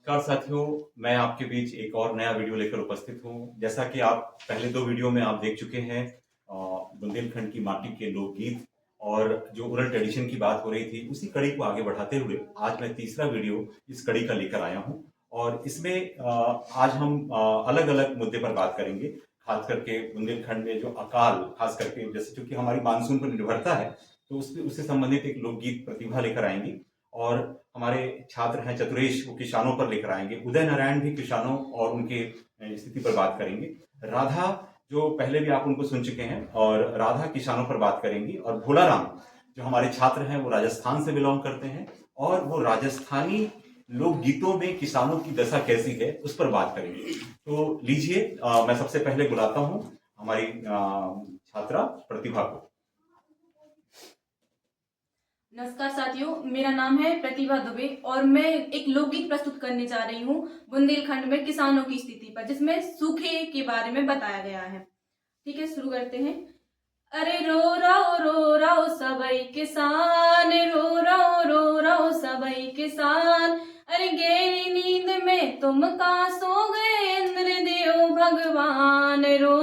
नमस्कार साथियों, मैं आपके बीच एक और नया वीडियो लेकर उपस्थित हूँ। जैसा कि आप पहले 2 वीडियो में आप देख चुके हैं, बुंदेलखंड की माटी के लोकगीत और जो ओरल ट्रेडिशन की बात हो रही थी, उसी कड़ी को आगे बढ़ाते हुए आज मैं तीसरा वीडियो इस कड़ी का लेकर आया हूँ। और इसमें आज हम अलग-अलग मुद्दे पर बात करेंगे। खास करके बुंदेलखंड में जो अकाल, खास करके जैसे चूंकि हमारी मानसून पर निर्भरता है, तो उससे संबंधित एक लोकगीत प्रतिभा लेकर आएंगे। और हमारे छात्र हैं चतुरेश, वो किसानों पर लेकर आएंगे। उदय नारायण भी किसानों और उनके स्थिति पर बात करेंगे। राधा, जो पहले भी आप उनको सुन चुके हैं, और राधा किसानों पर बात करेंगी। और भोलाराम, जो हमारे छात्र हैं, वो राजस्थान से बिलोंग करते हैं और वो राजस्थानी लोकगीतों में किसानों की दशा कैसी है उस पर बात करेंगे। तो लीजिए, मैं सबसे पहले बुलाता हूँ हमारी छात्रा प्रतिभा को। नमस्कार साथियों, मेरा नाम है प्रतिभा दुबे और मैं एक लोकगीत प्रस्तुत करने जा रही हूँ बुंदेलखंड में किसानों की स्थिति पर, जिसमें सूखे के बारे में बताया गया है। ठीक है, शुरू करते हैं। अरे रो रहो सबई किसान, रो रहो सबई किसान। अरे गहरी नींद में तुम का सो गए इंद्र देव भगवान। रो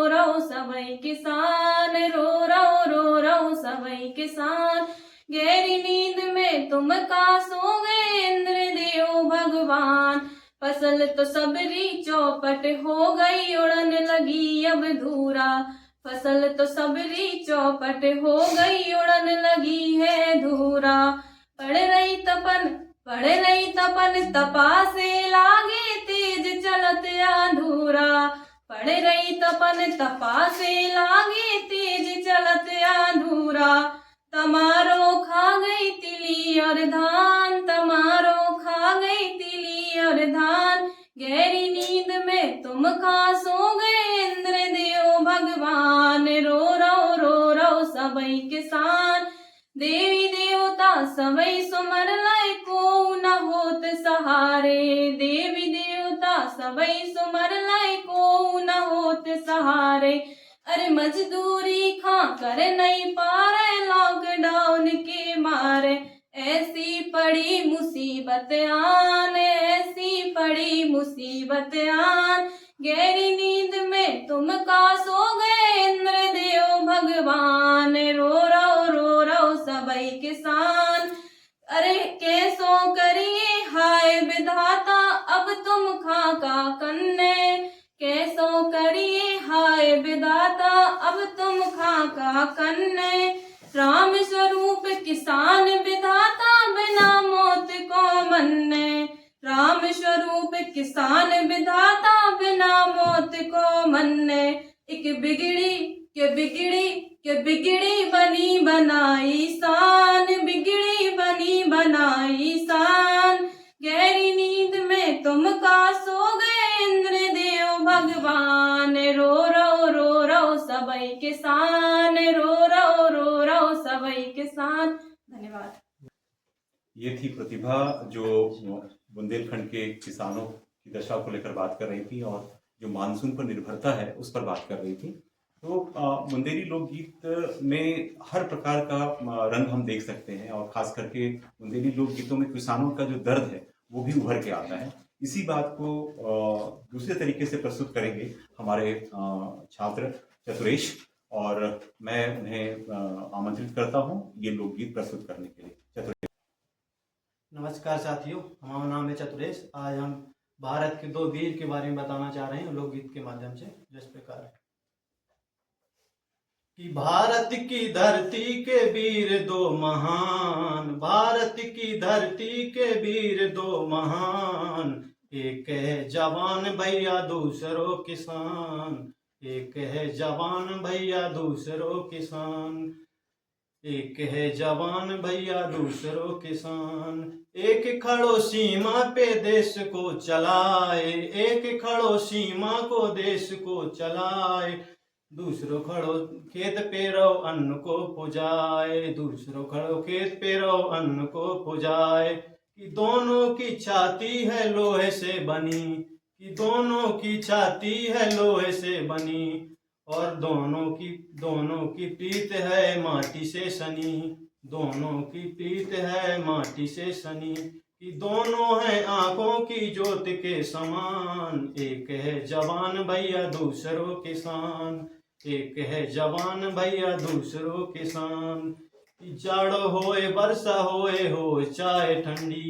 रहो सबई किसान, रो रहो सबई किसान। गहरी नींद में तुम का सो गए इंद्र देव भगवान। फसल तो सबरी चौपट हो गई, उड़न लगी अब धूरा। फसल तो सबरी चौपट हो गई, उड़न लगी है धूरा। पड़ रही तपन तपा से लागे तेज चलत अधूरा। पड़ रही तपन तपा से लागे तेज चलत अधूरा। तमारो खा गई तिली और धान, तमारो खा गई तिली और धान। गहरी नींद में तुम खा सो गए इंद्र देव भगवान। रो रहो सबई किसान। देवी देवता सबई सुमर लय को न होत सहारे। देवी देवता सबई सुमर लय को न होत सहारे। अरे मजदूरी खा कर नहीं पा रहे लॉकडाउन के मारे। ऐसी पड़ी मुसीबत आन, ऐसी पड़ी मुसीबत आन। गहरी नींद में तुम का सो गए इंद्र देव भगवान। रो रहो सबई किसान। अरे कैसो करिए हाय विधाता अब तुम खाका कन्ने। कैसो करिए हाय विधाता अब तुम खाका कन्ने। राम स्वरूप किसान विधाता बिना मौत को मन्ने। राम स्वरूप किसान विधाता बिना मौत को मन्ने। एक बिगड़ी बनी बनाई शान, बिगड़ी बनी बनाई शान। गहरी नींद में तुम का सो गए इंद्र देव भगवान। रो रहो सबई किसान, रो रहो सबई किसान। धन्यवाद। ये थी प्रतिभा, जो बुंदेलखंड के किसानों की दशा को लेकर बात कर रही थी और जो मानसून पर निर्भरता है उस पर बात कर रही थी। तो बुंदेली लोकगीत में हर प्रकार का रंग हम देख सकते हैं, और खास करके बुंदेली लोकगीतों में किसानों का जो दर्द है वो भी उभर के आता है। इसी बात को दूसरे तरीके से प्रस्तुत करेंगे हमारे छात्र चतुरेश, और मैं उन्हें आमंत्रित करता हूँ ये लोकगीत प्रस्तुत करने के लिए। चतुरेश। नमस्कार साथियों, हमारा नाम है चतुरेश। आज हम भारत के 2 वीर के बारे में बताना चाह रहे हैं लोकगीत के माध्यम से, जो इस प्रकार है कि भारत की धरती के वीर 2 महान, भारत की धरती के वीर 2 महान। एक है जवान भैया दूसरो किसान, एक है जवान भैया दूसरो किसान। एक है जवान भैया दूसरो किसान। एक खड़ो सीमा पे देश को चलाए, एक खड़ो सीमा को देश को चलाए। दूसरो खड़ो खेत पे रहो अन्न को पुजाए, दूसरो खड़ो खेत पे रहो अन्न को पुजाए। कि दोनों की छाती है लोहे से बनी, कि दोनों की छाती है लोहे से बनी। और दोनों की प्रीत है माटी से सनी, दोनों की प्रीत है माटी से सनी। कि दोनों हैं आंखों की ज्योत के समान, एक है जवान भैया दूसरों किसान, एक है जवान भैया दूसरों किसान। कि जाड़ होए वर्षा होए हो चाहे ठंडी,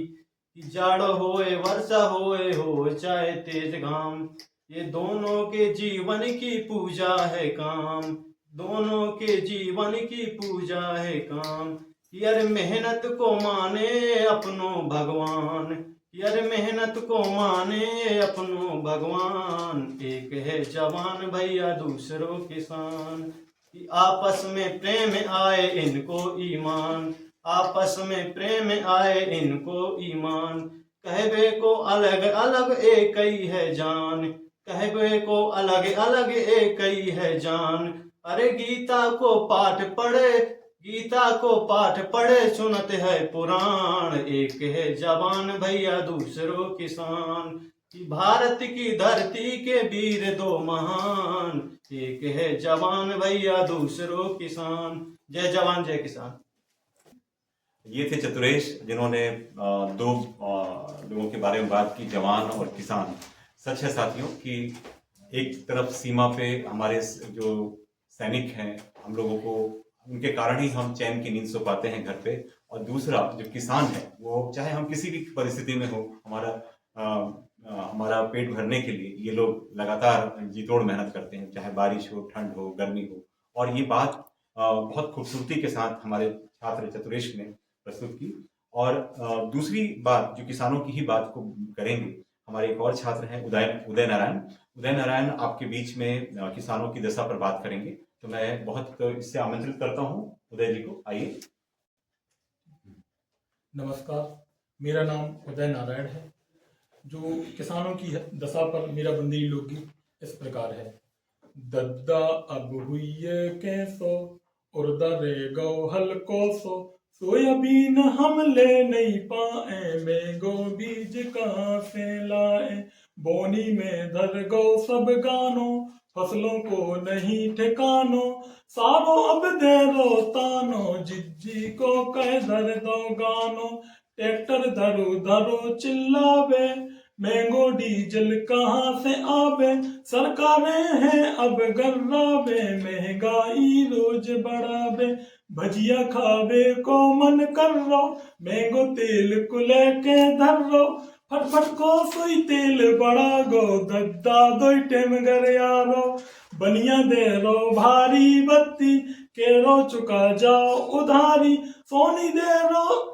कि जाड़ होए वर्षा होए हो चाहे तेज घाम, ये दोनों के जीवन की पूजा है काम, दोनों के जीवन की पूजा है काम। यार मेहनत को माने अपनो भगवान, यार मेहनत को माने अपनो भगवान, एक है जवान भैया दूसरों किसान। कि आपस में प्रेम आए इनको ईमान, आपस में प्रेम आए इनको ईमान। कहबे को अलग अलग एक ही है जान, कहबे को अलग अलग एक ही है जान। अरे गीता को पाठ पढ़े, गीता को पाठ पढ़े सुनत है पुराण, एक है जवान भैया दूसरों किसान। कि भारत की धरती के वीर दो महान, एक है जवान भैया दूसरों किसान। जय जवान जय किसान। ये थे चतुरेश, जिन्होंने दो लोगों के बारे में बात की, जवान और किसान। सच है साथियों कि एक तरफ सीमा पे हमारे जो सैनिक हैं, हम लोगों को उनके कारण ही हम चैन की नींद सो पाते हैं घर पे, और दूसरा जो किसान है, वो चाहे हम किसी भी परिस्थिति में हो, हमारा पेट भरने के लिए ये लोग लगातार जी तोड़ मेहनत करते हैं, चाहे बारिश हो, ठंड हो, गर्मी हो। और ये बात बहुत खूबसूरती के साथ हमारे छात्र चतुरेश ने प्रस्तुत की। और दूसरी बात, जो किसानों की ही बात को करेंगे, हमारे एक और छात्र हैं उदय नारायण। उदय नारायण आपके बीच में किसानों की दशा पर बात करेंगे, तो मैं बहुत इससे आमंत्रित करता हूं उदय जी को, आइए। नमस्कार, मेरा नाम उदय नारायण है। जो किसानों की दशा पर मेरा बुंदेली लोकगीत इस प्रकार है। दद्दा अब हुई कैसो उर्दा रे गौ हल्को सो, सोयाबीन हम ले नहीं पाए, मैंगो बीज कहाँ से लाए, बोनी में धर गो सब गानो, फसलों को नहीं ठिकानो, सारो अब दे रो तानो, जिज्जी को कह धर दो गानो, ट्रैक्टर धरो धरो चिल्लावे, मैंगो डीजल कहाँ से आवे, सरकारें हैं अब गर्रावे, महंगाई रोज बढ़ावे, भजिया खावे को मन कर रो, मैंगो तेल को लेके धर रो, फटफट को सोई तेल बड़ा गो, दद्दा दो टेम घर यारो, बनिया दे रो भारी बत्ती, के रो चुका जाओ उधारी, सोनी दे रो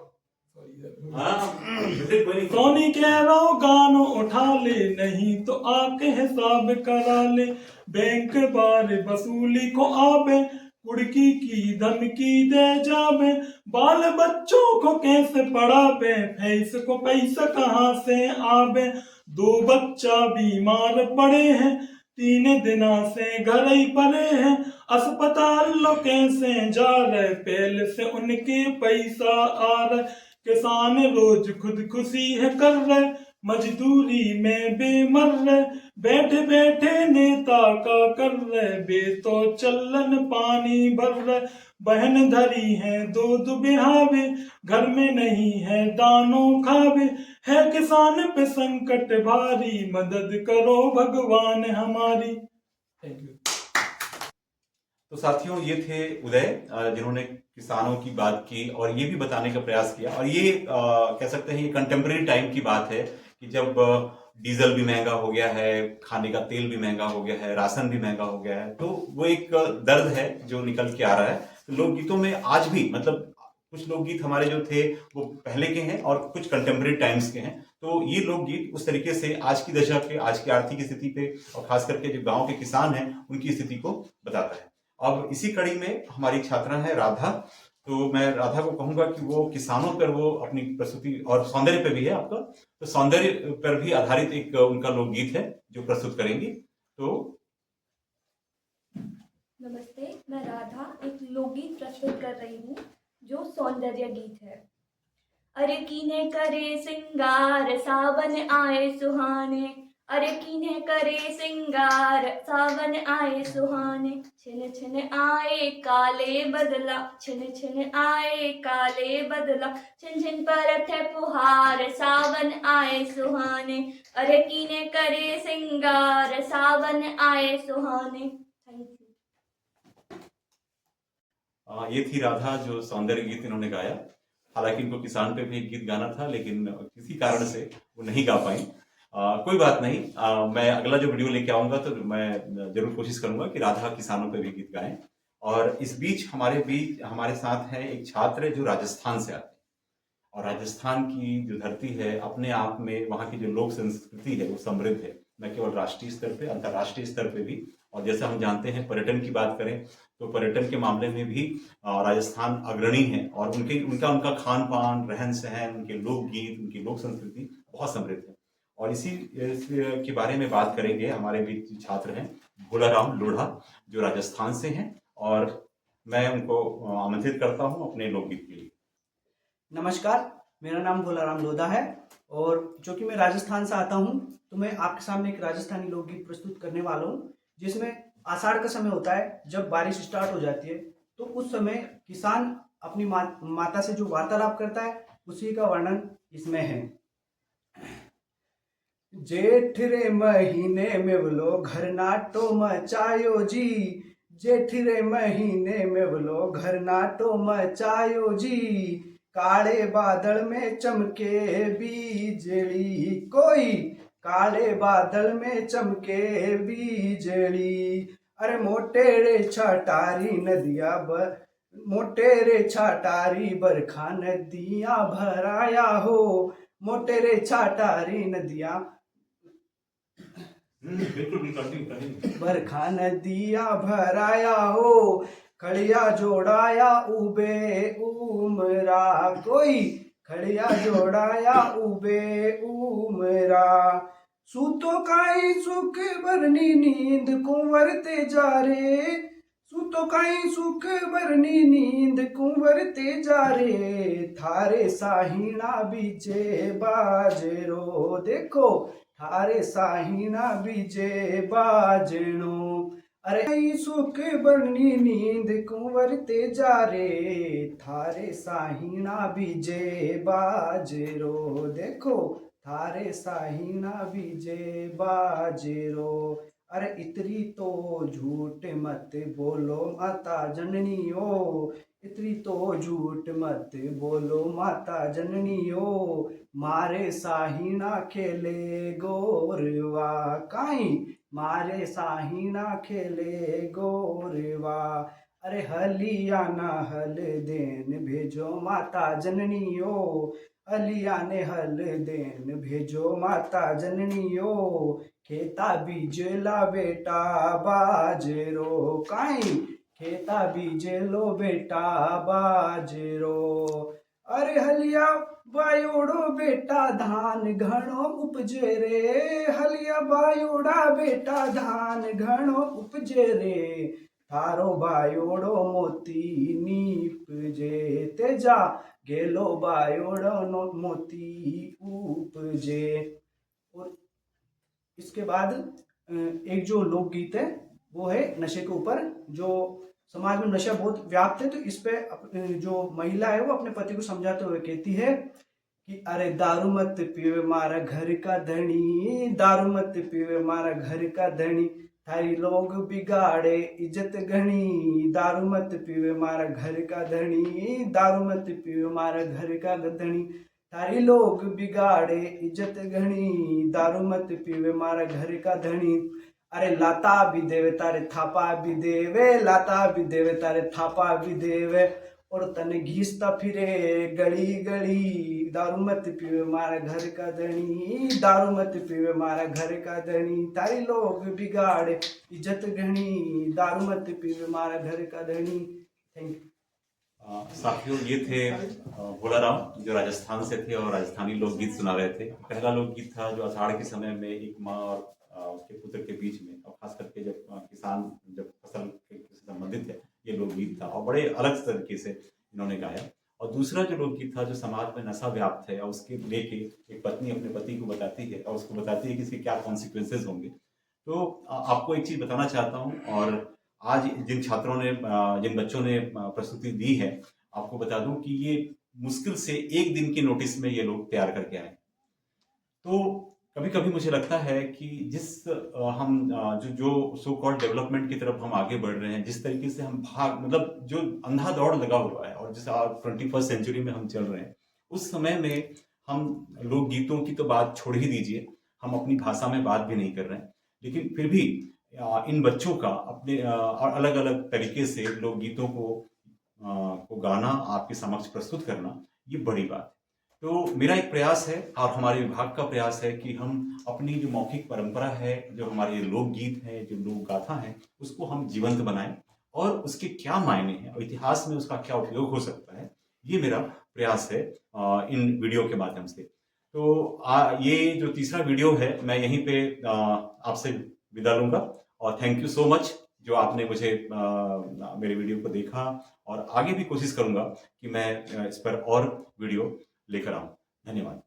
सोनी कह रो गानो उठा ले, नहीं तो आके हिसाब करा ले, बैंक बार वसूली को आवे, कुड़की की धमकी दे जावे, बाल बच्चों को कैसे पढ़ावे, फैस को पैसा कहाँ से आवे, दो बच्चा बीमार पड़े हैं, 3 दिना से घर ही पड़े हैं, अस्पताल लो कैसे जा रहे, पहले से उनके पैसा आ रहे, किसान रोज खुदकुशी है कर रहे, मजदूरी में बेमर रहे, बैठे बैठे नेता का कर रहे, बे तो चलन पानी भर रहे, बहन धरी है दूध बिहावे, घर में नहीं है दानो खावे, है किसान पे संकट भारी, मदद करो भगवान हमारी। Thank you. तो साथियों, ये थे उदय, जिन्होंने किसानों की बात की और ये भी बताने का प्रयास किया। और ये कह सकते हैं ये कंटेम्प्रेरी टाइम की बात है कि जब डीजल भी महंगा हो गया है, खाने का तेल भी महंगा हो गया है, राशन भी महंगा हो गया है, तो वो एक दर्द है जो निकल के आ रहा है। तो लोकगीतों में आज भी, मतलब कुछ लोकगीत हमारे जो थे वो पहले के हैं और कुछ कंटेम्प्रेरी टाइम्स के हैं। तो ये लोकगीत उस तरीके से आज की दशा पे, आज की आर्थिक स्थिति पे, और खास करके जो गांव के किसान हैं उनकी स्थिति को बताता है। अब इसी कड़ी में हमारी छात्रा है राधा, तो मैं राधा को कहूंगा कि वो किसानों पर वो अपनी प्रस्तुति, और सौंदर्य पे भी है आपका, तो सौंदर्य पर भी आधारित एक उनका लोकगीत है जो प्रस्तुत करेंगी। तो नमस्ते, मैं राधा एक लोकगीत प्रस्तुत कर रही हूँ जो सौंदर्य गीत है। अरे कीने करे सिंगार सावन आए सुहाने, अरे कीने करे सिंगार सावन आए सुहाने, छिन छिन आए काले बदला, छिन छिन आए काले बदला, छिन छिन परठे पुहार सावन आए सुहाने, अरे कीने करे सिंगार सावन आए सुहाने। Thank you. ये थी राधा जो सौंदर्य गीत इन्होंने गाया। हालांकि इनको किसान पे भी एक गीत गाना था, लेकिन किसी कारण से वो नहीं गा पाई। कोई बात नहीं, मैं अगला जो वीडियो लेके आऊंगा तो मैं जरूर कोशिश करूंगा कि राधा किसानों पे भी गीत गाएं। और इस बीच हमारे साथ है एक छात्र जो राजस्थान से आते हैं, और राजस्थान की जो धरती है अपने आप में, वहाँ की जो लोक संस्कृति है वो समृद्ध है, न केवल राष्ट्रीय स्तर पे, अंतर्राष्ट्रीय स्तर पे भी। और जैसा हम जानते हैं, पर्यटन की बात करें तो पर्यटन के मामले में भी राजस्थान अग्रणी है, और उनका खान पान, रहन सहन, उनके लोकगीत, उनकी लोक संस्कृति बहुत समृद्ध है। और इसी के बारे में बात करेंगे। हमारे बीच छात्र हैं भोलाराम लोढ़ा, जो राजस्थान से हैं, और मैं उनको आमंत्रित करता हूँ अपने लोकगीत के लिए। नमस्कार, मेरा नाम भोलाराम लोधा है, और जो कि मैं राजस्थान से आता हूँ, तो मैं आपके सामने एक राजस्थानी लोकगीत प्रस्तुत करने वाला हूँ, जिसमें आषाढ़ का समय होता है। जब बारिश स्टार्ट हो जाती है तो उस समय किसान अपनी माता से जो वार्तालाप करता है, उसी का वर्णन इसमें है। जेठ रे महीने में बोलो घर नाटो मचायो जी, जेठ रे महीने में बोलो घर नाटो मचायो जी, काले बादल में चमके बिजली कोई, काले बादल में चमके बिजली। अरे मोटे रे छटारी नदिया मोटे रे छटारी बरखा नदियां भराया हो, मोटे रे छटारी नदियां बरखा नदिया भराया हो, खड़िया जोड़ाया उबे उमरा कोई, खड़िया जोड़ाया उबे उमरा। सूतो काई सुख भरनी नींद कुंवरते जा रे, सूतो काई सुख भरनी नींद कुंवरते जा रे, थारे साहिणा बीचे बाजरो देखो, थारे साहिणा बीजे बाजणो। अरे सुख बरनी नींद कुंवरते जा रे, थारे साहिणा बीजे बाजरो देखो, थारे साहिणा बीजे बाजरो। अरे इतरी तो झूठ मत बोलो माता जननी ओ, इतनी तो झूठ मत बोलो माता जननी ओ, मारे साहिणा खेले गोरवा काई, मारे साहिणा खेले गोरवा। अरे हलिया ना हल देन भेजो माता जननी ओ, हलिया ने हल देन भेजो माता जननी ओ, खेता बीजला बेटा बाजरो काई, खेता बीजलो बेटा बाजरो। अरे हलिया बायोड़ो बेटा धान घणो उपजे रे, हलिया बायोड़ा बेटा धान घणो उपजे रे, थारो बायोड़ो मोती नीपजे तेजा, गेलो बायोड़ो मोती उपजे। और इसके बाद एक जो लोकगीत है वो है नशे के ऊपर। जो समाज में नशा बहुत व्याप्त है, तो इस पे जो महिला है वो अपने पति को समझाते हुए कहती है कि अरे दारू मत पीवे मारा घर का धनी, दारू मत पीवे मारा घर का धनी, थारी लोग बिगाड़े इज्जत घनी, दारू मत पीवे मारा घर का धनी, दारू मत पीवे मारा घर का धनी, थारी लोग बिगाड़े इज्जत घनी, दारू मत पीवे मारा घर का धनी। अरे लाता भी देवे तारे थापा भी देवे, लाता भी देवे तारे थापा भी देवे, और तने घीसता फिरे गली गली, दारू मत पीवे मारा घर का धनी, दारू मत पीवे मारा घर का धनी, तारी लोग बिगाड़े इज्जत घनी, दारू मत पीवे मारा घर का धनी। Thank you. साथियों, ये थे भोलाराम जो राजस्थान से थे और राजस्थानी लोकगीत सुना रहे थे। पहला लोकगीत था जो आषाढ़ के समय में एक माँ और उसके पुत्र के बीच में, और खास करके जब किसान जब फसल से संबंधित है, ये लोकगीत था और बड़े अलग तरीके से इन्होंने गाया। और दूसरा जो लोकगीत था जो समाज में नशा व्याप्त है और उसके लेके एक पत्नी अपने पति को बताती है और उसको बताती है कि इसके क्या कॉन्सिक्वेंसेज होंगे। तो आपको एक चीज बताना चाहता हूँ, और आज जिन छात्रों ने जिन बच्चों ने प्रस्तुति दी है, आपको बता दूं कि ये मुश्किल से 1 दिन के नोटिस में ये लोग तैयार करके आए। तो कभी कभी मुझे लगता है कि जिस हम जो सो कॉल्ड डेवलपमेंट की तरफ हम आगे बढ़ रहे हैं, जिस तरीके से हम भाग मतलब जो अंधा दौड़ लगा हुआ है और जिस 21st सेंचुरी में हम चल रहे हैं, उस समय में हम लोकगीतों की तो बात छोड़ ही दीजिए, हम अपनी भाषा में बात भी नहीं कर रहे हैं। लेकिन फिर भी इन बच्चों का अपने अलग अलग तरीके से लोकगीतों को गाना, आपके समक्ष प्रस्तुत करना, ये बड़ी बात है। तो मेरा एक प्रयास है और हमारे विभाग का प्रयास है कि हम अपनी जो मौखिक परंपरा है, जो हमारे लोकगीत हैं, जो लोक गाथा है, उसको हम जीवंत बनाएं और उसके क्या मायने हैं और इतिहास में उसका क्या उपयोग हो सकता है, ये मेरा प्रयास है इन वीडियो के माध्यम से। तो ये जो तीसरा वीडियो है, मैं यहीं पे आपसे विदा लूंगा और थैंक यू सो मच जो आपने मुझे मेरे वीडियो को देखा, और आगे भी कोशिश करूंगा कि मैं इस पर और वीडियो लेकर आऊं। धन्यवाद।